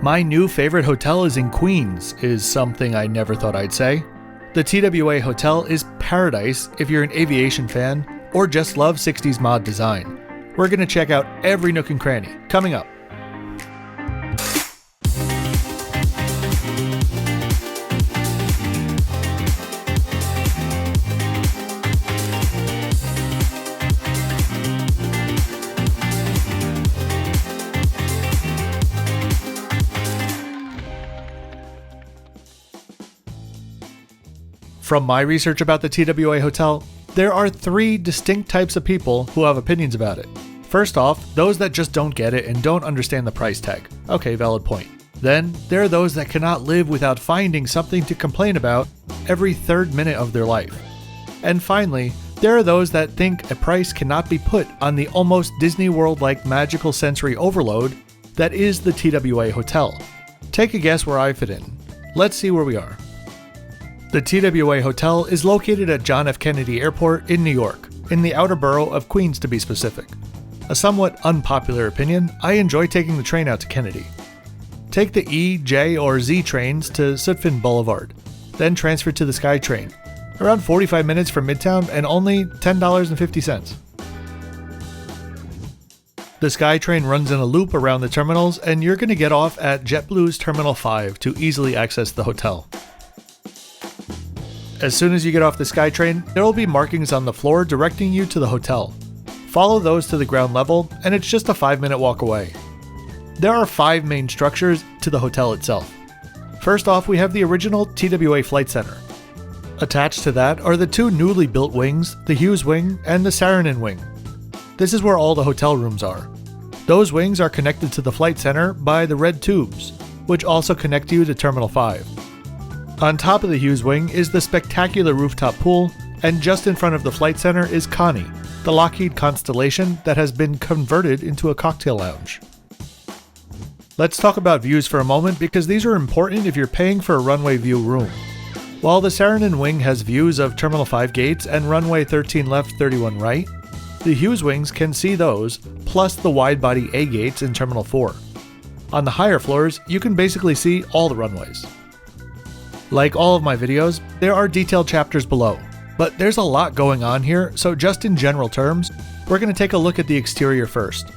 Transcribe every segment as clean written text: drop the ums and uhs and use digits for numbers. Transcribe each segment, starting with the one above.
My new favorite hotel is in Queens, is something I never thought I'd say. The TWA Hotel is paradise if you're an aviation fan or just love 60s mod design. We're going to check out every nook and cranny, coming up. From my research about the TWA Hotel, there are 3 distinct types of people who have opinions about it. First off, those that just don't get it and don't understand the price tag. Okay, valid point. Then, there are those that cannot live without finding something to complain about every 3rd minute of their life. And finally, there are those that think a price cannot be put on the almost Disney World-like magical sensory overload that is the TWA Hotel. Take a guess where I fit in. Let's see where we are. The TWA Hotel is located at John F. Kennedy Airport in New York, in the outer borough of Queens to be specific. A somewhat unpopular opinion, I enjoy taking the train out to Kennedy. Take the E, J, or Z trains to Sutphin Boulevard, then transfer to the SkyTrain, around 45 minutes from Midtown and only $10.50. The SkyTrain runs in a loop around the terminals, and you're going to get off at JetBlue's Terminal 5 to easily access the hotel. As soon as you get off the SkyTrain, there will be markings on the floor directing you to the hotel. Follow those to the ground level, and it's just a 5-minute walk away. There are 5 main structures to the hotel itself. First off, we have the original TWA Flight Center. Attached to that are the 2 newly built wings, the Hughes wing and the Saarinen wing. This is where all the hotel rooms are. Those wings are connected to the flight center by the red tubes, which also connect you to Terminal 5. On top of the Hughes wing is the spectacular rooftop pool, and just in front of the flight center is Connie, the Lockheed Constellation that has been converted into a cocktail lounge. Let's talk about views for a moment because these are important if you're paying for a runway view room. While the Saarinen wing has views of Terminal 5 gates and runway 13 left, 31 right, the Hughes wings can see those, plus the wide-body A gates in Terminal 4. On the higher floors, you can basically see all the runways. Like all of my videos, there are detailed chapters below, but there's a lot going on here, so just in general terms, we're going to take a look at the exterior first,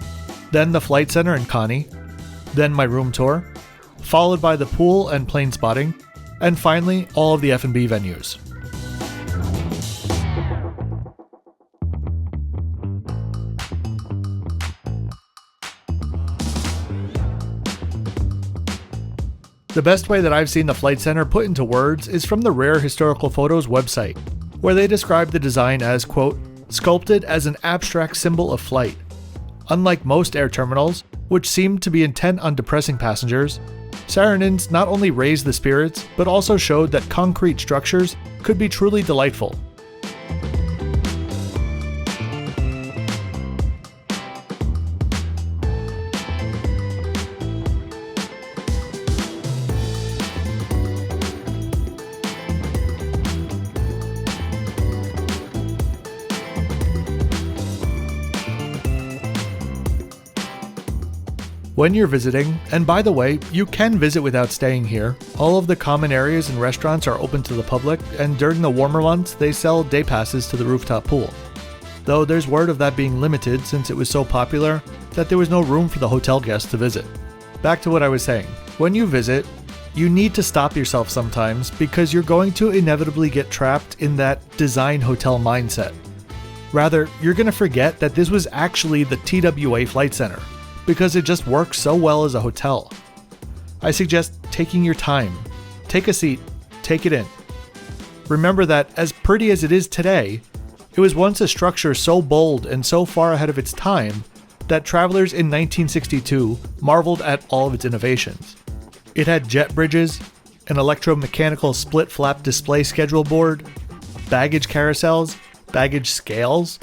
then the flight center and Connie, then my room tour, followed by the pool and plane spotting, and finally all of the F&B venues. The best way that I've seen the Flight Center put into words is from the Rare Historical Photos website, where they describe the design as, quote, sculpted as an abstract symbol of flight. Unlike most air terminals, which seem to be intent on depressing passengers, Saarinen's not only raised the spirits, but also showed that concrete structures could be truly delightful. When you're visiting, and by the way, you can visit without staying here, all of the common areas and restaurants are open to the public, and during the warmer months, they sell day passes to the rooftop pool. Though there's word of that being limited since it was so popular that there was no room for the hotel guests to visit. Back to what I was saying. When you visit, you need to stop yourself sometimes because you're going to inevitably get trapped in that design hotel mindset. Rather, you're going to forget that this was actually the TWA Flight Center, because it just works so well as a hotel. I suggest taking your time. Take a seat, take it in. Remember that as pretty as it is today, it was once a structure so bold and so far ahead of its time that travelers in 1962 marveled at all of its innovations. It had jet bridges, an electromechanical split-flap display schedule board, baggage carousels, baggage scales.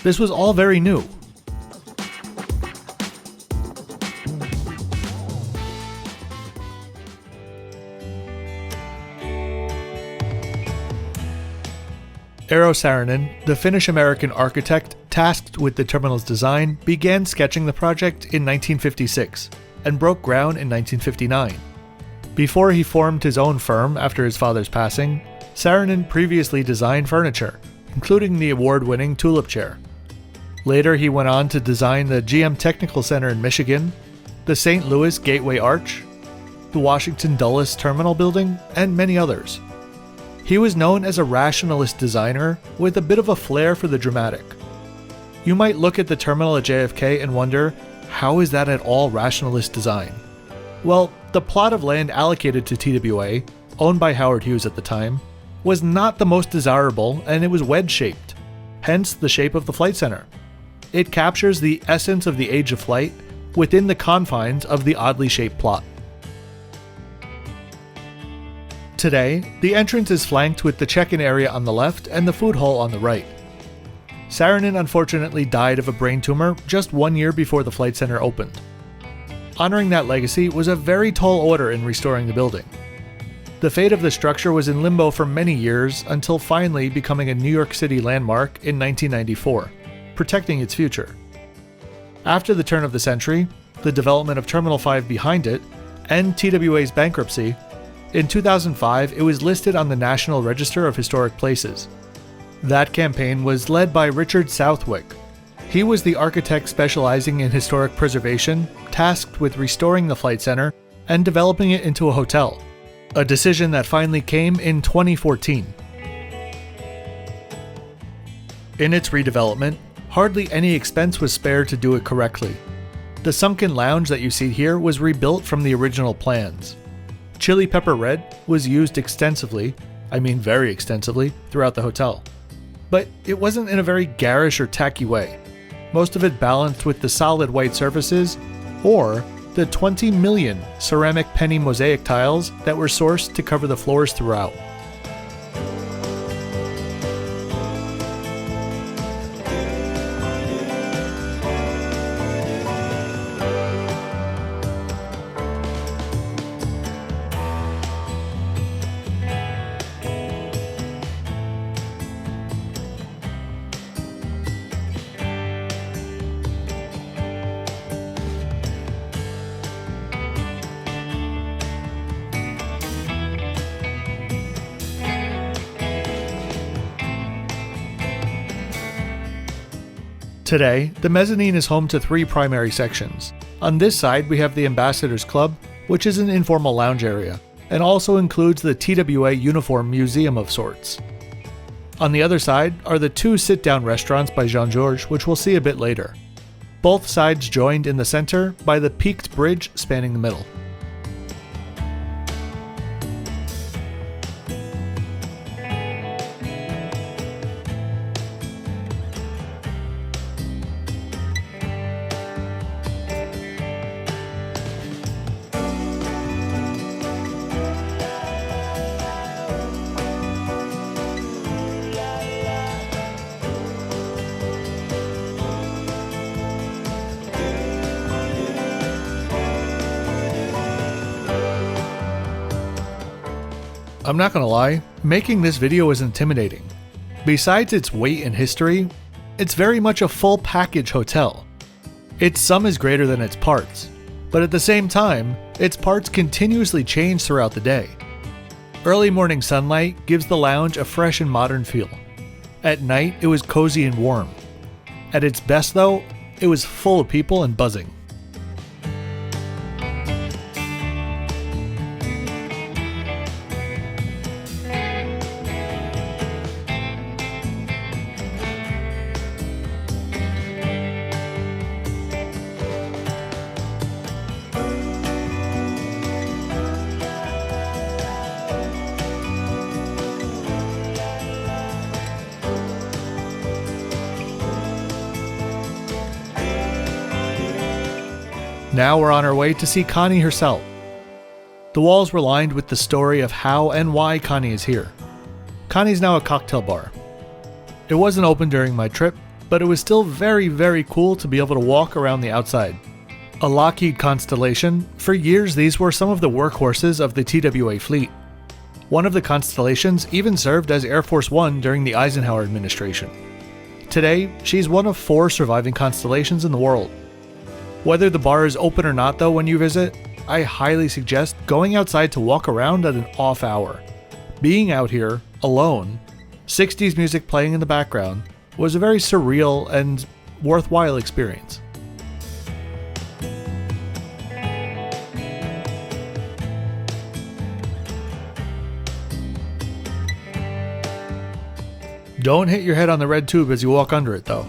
This was all very new. Eero Saarinen, the Finnish-American architect tasked with the terminal's design, began sketching the project in 1956. and broke ground in 1959. Before he formed his own firm after his father's passing, Saarinen previously designed furniture, including the award-winning Tulip Chair. Later, he went on to design the GM Technical Center in Michigan, the St. Louis Gateway Arch, the Washington Dulles Terminal Building, and many others. He was known as a rationalist designer with a bit of a flair for the dramatic. You might look at the terminal at JFK and wonder, how is that at all rationalist design? Well, the plot of land allocated to TWA, owned by Howard Hughes at the time, was not the most desirable, and it was wedge-shaped, hence the shape of the flight center. It captures the essence of the age of flight within the confines of the oddly shaped plot. Today, the entrance is flanked with the check-in area on the left and the food hall on the right. Saarinen unfortunately died of a brain tumor just 1 year before the flight center opened. Honoring that legacy was a very tall order in restoring the building. The fate of the structure was in limbo for many years until finally becoming a New York City landmark in 1994, protecting its future. After the turn of the century, the development of Terminal 5 behind it, and TWA's bankruptcy, in 2005 it was listed on the National Register of Historic Places. That campaign was led by Richard Southwick. He was the architect specializing in historic preservation, tasked with restoring the flight center and developing it into a hotel, a decision that finally came in 2014. In its redevelopment, hardly any expense was spared to do it correctly. The Sunken Lounge that you see here was rebuilt from the original plans. Chili Pepper Red was used extensively, I mean very extensively, throughout the hotel. But it wasn't in a very garish or tacky way. Most of it balanced with the solid white surfaces, or the 20 million ceramic penny mosaic tiles that were sourced to cover the floors throughout. Today, the Mezzanine is home to 3 primary sections. On this side, we have the Ambassadors Club, which is an informal lounge area, and also includes the TWA Uniform Museum of sorts. On the other side are the 2 sit-down restaurants by Jean-Georges, which we'll see a bit later. Both sides joined in the center by the peaked bridge spanning the middle. I'm not gonna lie, making this video is intimidating. Besides its weight and history, it's very much a full package hotel. Its sum is greater than its parts, but at the same time, its parts continuously change throughout the day. Early morning sunlight gives the lounge a fresh and modern feel. At night, it was cozy and warm. At its best though, it was full of people and buzzing. Now we're on our way to see Connie herself. The walls were lined with the story of how and why Connie is here. Connie's now a cocktail bar. It wasn't open during my trip, but it was still very, very cool to be able to walk around the outside. A Lockheed Constellation, for years these were some of the workhorses of the TWA fleet. One of the Constellations even served as Air Force One during the Eisenhower administration. Today, she's one of 4 surviving Constellations in the world. Whether the bar is open or not though when you visit, I highly suggest going outside to walk around at an off hour. Being out here, alone, 60s music playing in the background, was a very surreal and worthwhile experience. Don't hit your head on the red tube as you walk under it though.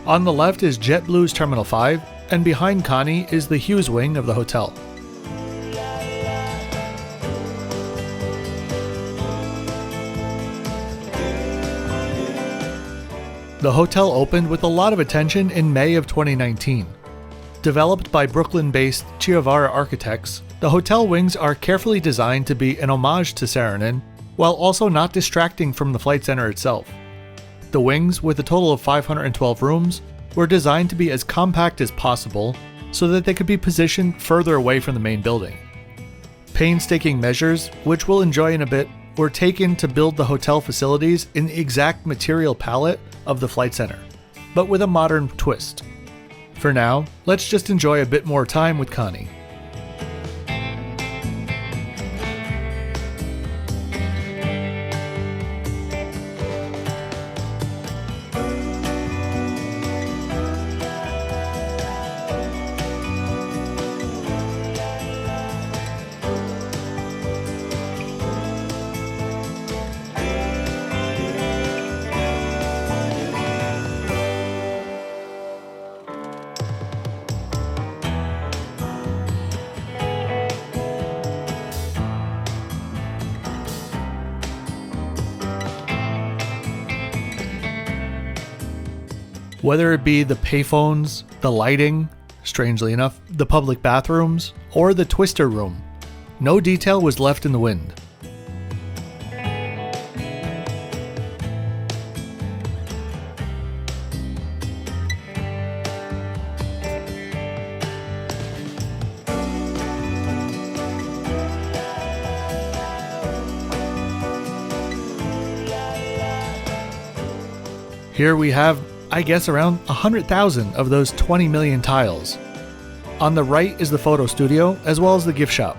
On the left is JetBlue's Terminal 5, and behind Connie is the Hughes wing of the hotel. The hotel opened with a lot of attention in May of 2019. Developed by Brooklyn-based Chiavara architects, the hotel wings are carefully designed to be an homage to Saarinen, while also not distracting from the flight center itself. The wings, with a total of 512 rooms, were designed to be as compact as possible so that they could be positioned further away from the main building. Painstaking measures, which we'll enjoy in a bit, were taken to build the hotel facilities in the exact material palette of the flight center, but with a modern twist. For now, let's just enjoy a bit more time with Connie. Whether it be the payphones, the lighting, strangely enough, the public bathrooms, or the twister room, no detail was left in the wind. Here we have, I guess, around 100,000 of those 20 million tiles. On the right is the photo studio, as well as the gift shop.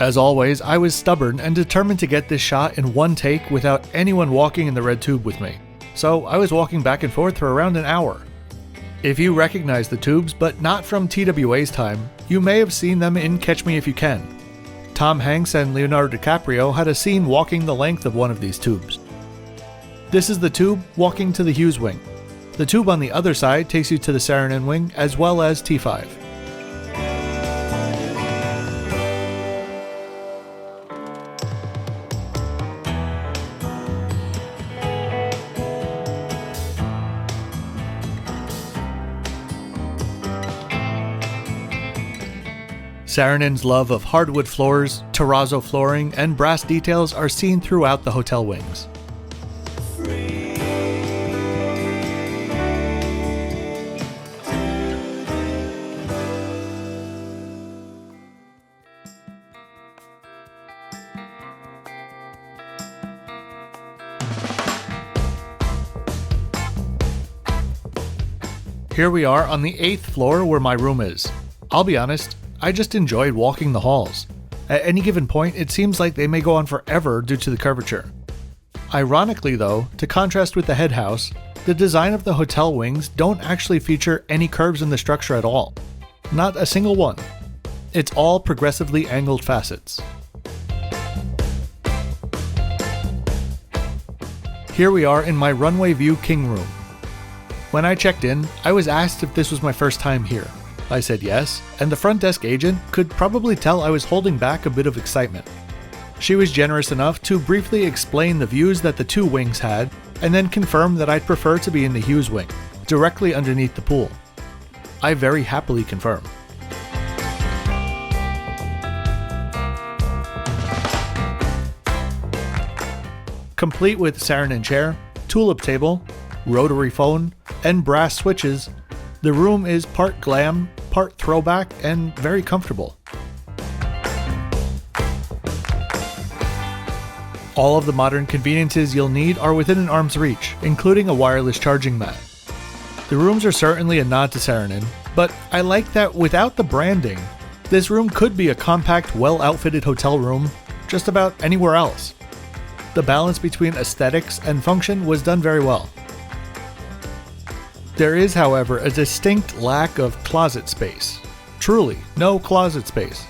As always, I was stubborn and determined to get this shot in one take without anyone walking in the red tube with me, so I was walking back and forth for around an hour. If you recognize the tubes, but not from TWA's time, you may have seen them in Catch Me If You Can. Tom Hanks and Leonardo DiCaprio had a scene walking the length of one of these tubes. This is the tube walking to the Hughes wing. The tube on the other side takes you to the Saarinen wing as well as T5. Saarinen's love of hardwood floors, terrazzo flooring, and brass details are seen throughout the hotel wings. Here we are on the 8th floor where my room is. I'll be honest, I just enjoyed walking the halls. At any given point, it seems like they may go on forever due to the curvature. Ironically though, to contrast with the head house, the design of the hotel wings don't actually feature any curves in the structure at all. Not a single one. It's all progressively angled facets. Here we are in my Runway View King Room. When I checked in, I was asked if this was my first time here. I said yes, and the front desk agent could probably tell I was holding back a bit of excitement. She was generous enough to briefly explain the views that the two wings had, and then confirm that I'd prefer to be in the Hughes wing, directly underneath the pool. I very happily confirm. Complete with Saarinen chair, tulip table, rotary phone, and brass switches, the room is part glam, part throwback, and very comfortable. All of the modern conveniences you'll need are within an arm's reach, including a wireless charging mat. The rooms are certainly a nod to Saarinen, but I like that without the branding, this room could be a compact, well-outfitted hotel room just about anywhere else. The balance between aesthetics and function was done very well. There is, however, a distinct lack of closet space. Truly, no closet space.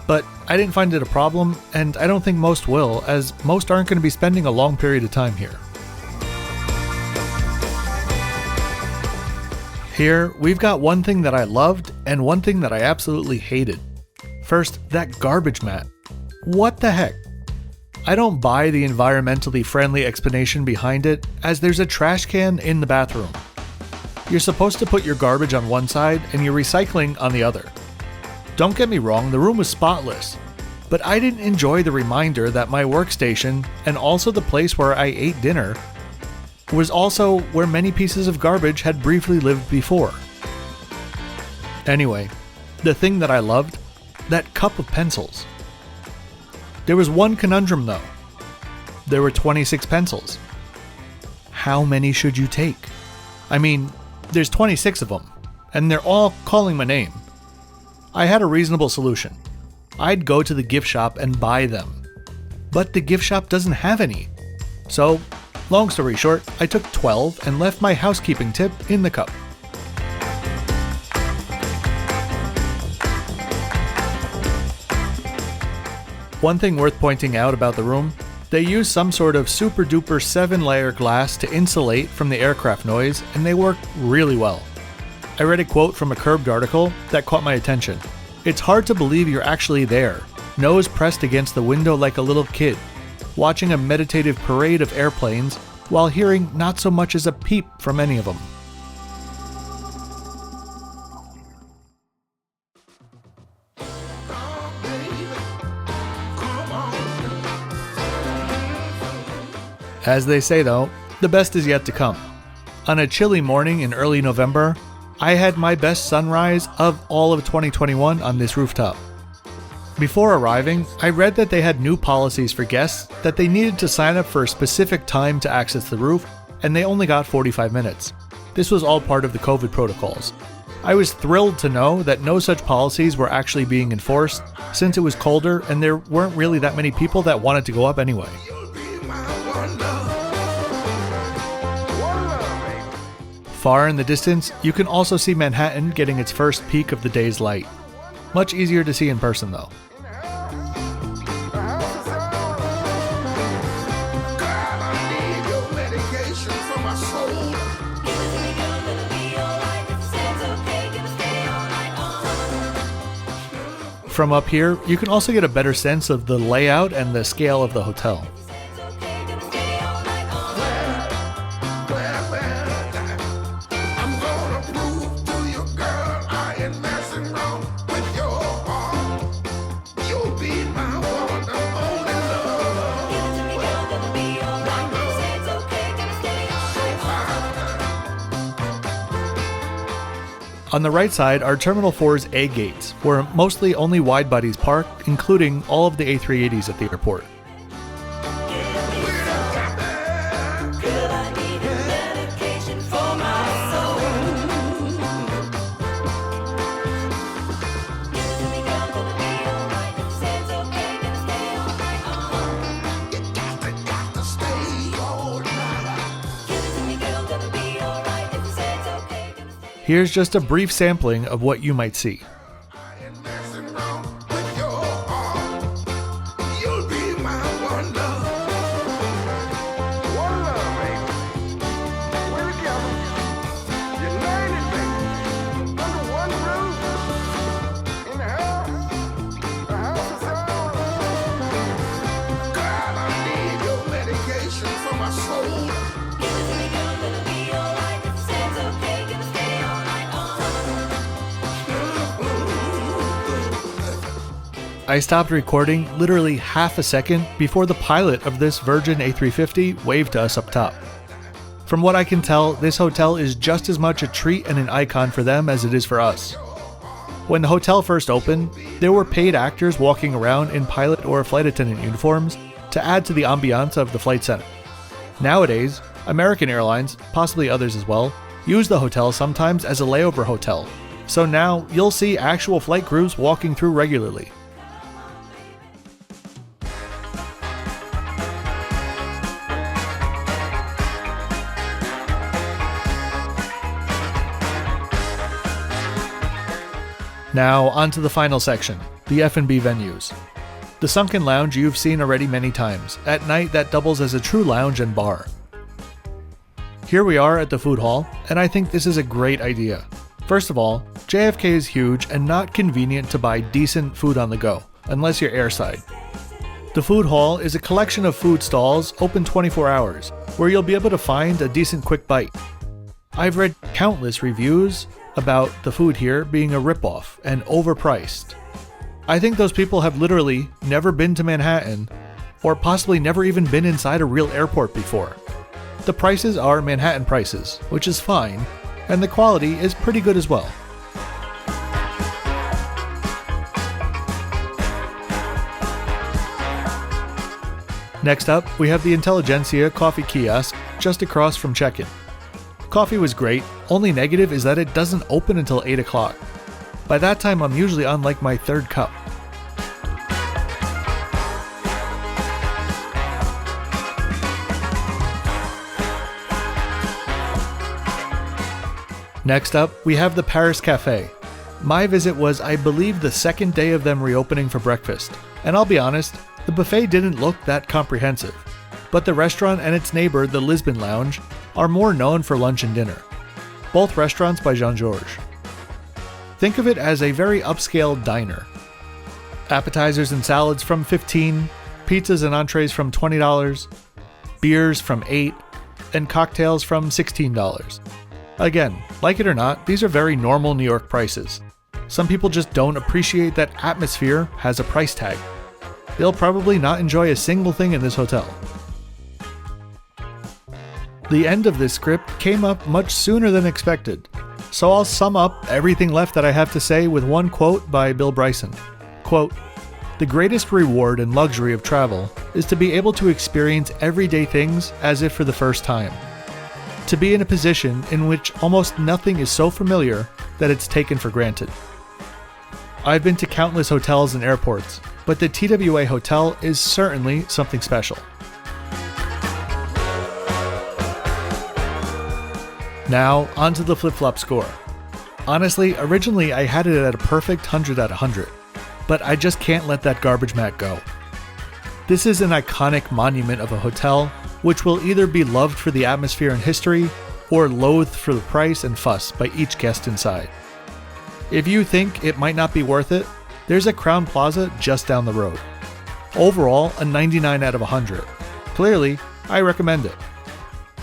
But I didn't find it a problem, and I don't think most will, as most aren't going to be spending a long period of time here. Here, we've got one thing that I loved and one thing that I absolutely hated. First, that garbage mat. What the heck? I don't buy the environmentally friendly explanation behind it, as there's a trash can in the bathroom. You're supposed to put your garbage on one side and your recycling on the other. Don't get me wrong, the room was spotless, but I didn't enjoy the reminder that my workstation, and also the place where I ate dinner, was also where many pieces of garbage had briefly lived before. Anyway, the thing that I loved, that cup of pencils. There was one conundrum though. There were 26 pencils. How many should you take? I mean, there's 26 of them, and they're all calling my name. I had a reasonable solution. I'd go to the gift shop and buy them. But the gift shop doesn't have any. So, long story short, I took 12 and left my housekeeping tip in the cup. One thing worth pointing out about the room, they used some sort of super duper 7-layer glass to insulate from the aircraft noise, and they worked really well. I read a quote from a Curbed article that caught my attention. It's hard to believe you're actually there, nose pressed against the window like a little kid, watching a meditative parade of airplanes while hearing not so much as a peep from any of them. As they say though, the best is yet to come. On a chilly morning in early November, I had my best sunrise of all of 2021 on this rooftop. Before arriving, I read that they had new policies for guests that they needed to sign up for a specific time to access the roof, and they only got 45 minutes. This was all part of the COVID protocols. I was thrilled to know that no such policies were actually being enforced, since it was colder and there weren't really that many people that wanted to go up anyway. Far in the distance, you can also see Manhattan getting its first peek of the day's light. Much easier to see in person though. From up here, you can also get a better sense of the layout and the scale of the hotel. On the right side are Terminal 4's A gates, where mostly only wide-bodies park, including all of the A380s at the airport. Here's just a brief sampling of what you might see. I stopped recording literally half a second before the pilot of this Virgin A350 waved to us up top. From what I can tell, this hotel is just as much a treat and an icon for them as it is for us. When the hotel first opened, there were paid actors walking around in pilot or flight attendant uniforms to add to the ambiance of the flight center. Nowadays, American Airlines, possibly others as well, use the hotel sometimes as a layover hotel, so now you'll see actual flight crews walking through regularly. Now, on to the final section, the F&B venues. The Sunken Lounge you've seen already many times. At night, that doubles as a true lounge and bar. Here we are at the food hall, and I think this is a great idea. First of all, JFK is huge and not convenient to buy decent food on the go, unless you're airside. The food hall is a collection of food stalls open 24 hours, where you'll be able to find a decent quick bite. I've read countless reviews about the food here being a ripoff and overpriced. I think those people have literally never been to Manhattan, or possibly never even been inside a real airport before. The prices are Manhattan prices, which is fine, and the quality is pretty good as well. Next up, we have the Intelligentsia Coffee kiosk just across from check-in. Coffee was great, only negative is that it doesn't open until 8 o'clock. By that time I'm usually on like my third cup. Next up, we have the Paris Cafe. My visit was, I believe, the second day of them reopening for breakfast, and I'll be honest, the buffet didn't look that comprehensive. But the restaurant and its neighbor, the Lisbon Lounge, are more known for lunch and dinner. Both restaurants by Jean-Georges. Think of it as a very upscale diner. Appetizers and salads from $15, pizzas and entrees from $20, beers from $8, and cocktails from $16. Again, like it or not, these are very normal New York prices. Some people just don't appreciate that atmosphere has a price tag. They'll probably not enjoy a single thing in this hotel. The end of this script came up much sooner than expected, so I'll sum up everything left that I have to say with one quote by Bill Bryson. Quote, "The greatest reward and luxury of travel is to be able to experience everyday things as if for the first time. To be in a position in which almost nothing is so familiar that it's taken for granted." I've been to countless hotels and airports, but the TWA Hotel is certainly something special. Now, onto the flip-flop score. Honestly, originally I had it at a perfect 100 out of 100, but I just can't let that garbage mat go. This is an iconic monument of a hotel, which will either be loved for the atmosphere and history, or loathed for the price and fuss by each guest inside. If you think it might not be worth it, there's a Crowne Plaza just down the road. Overall, a 99 out of 100. Clearly, I recommend it.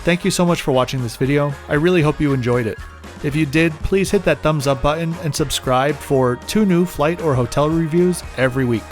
Thank you so much for watching this video. I really hope you enjoyed it. If you did, please hit that thumbs up button and subscribe for 2 new flight or hotel reviews every week.